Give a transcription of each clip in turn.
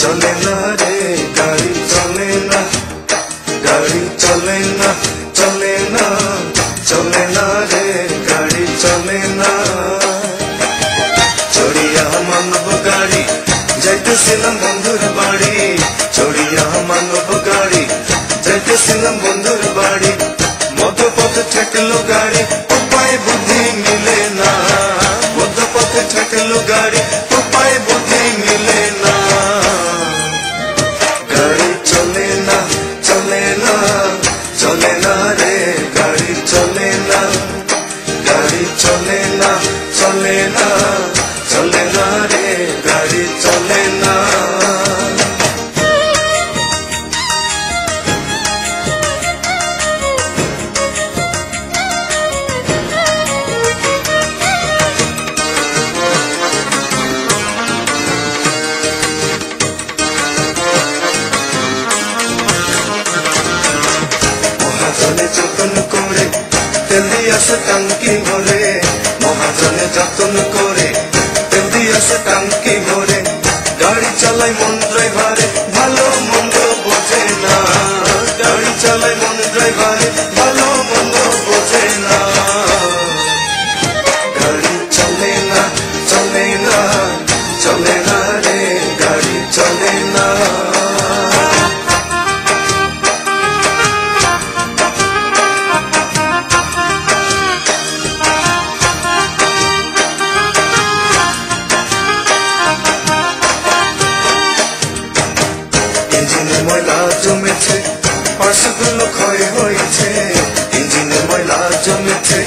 চলে না রে গাড়ি চলে না, গাড়ি চলে না, চলে না, চলে না রে গাড়ি চলে না। চড়িয়া মানব গাড়ি যাইতেছিলাম বন্ধুর বাড়ি, চড়িয়া মানব গাড়ি যাইতেছিলাম বন্ধুর বাড়ি। মধ্যপথে ঠেকলো গাড়ি, উপায় বুদ্ধি মিলে না, মধ্যপথে ঠেকলো গাড়ি, উপায় বুদ্ধি মিলে না। গাড়ি চলে না, চলে না, চলে না রে গাড়ি চলে না, গাড়ি চলে না, চলে না, চলে না রে গাড়ি চলে না। মহাজনে যতন করে তেল দিয়াছে টাঙ্কি ভরে, মহাজনে যতন করে তেল দিয়াছে টাঙ্কি ভরে। গাড়ি চালায় মন ড্রাইভারে ভালো মন্দ বোঝে না, গাড়ি চালায় মন ড্রাইভারে ভালো মন্দ বোঝে না। গাড়ি চলে না, চলে না, চলে না রে গাড়ি চলে না। ইঞ্জিনে ময়লা জমেছে, পার্সগুলো ক্ষয় হয়েছে, ইঞ্জিনে ময়লা জমেছে,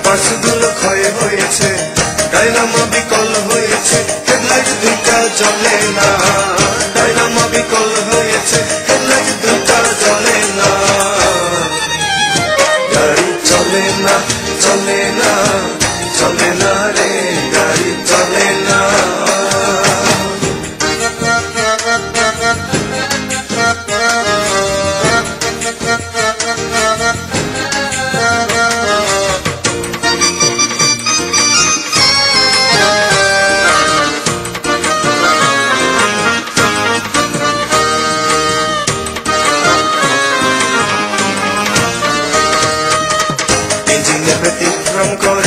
পার্সগুলো ক্ষয় হয়েছে। ডাইনামো বিকল হয়েছে, হেডলাইট দুইটা জ্বলে না, ডাইনামো বিকল হয়েছে, হেডলাইট দুইটা জ্বলে না। গাড়ি চলে না, চলে না, চলে না রে গাড়ি চলে না। ইঞ্জিনে ব্যতিক্রম করে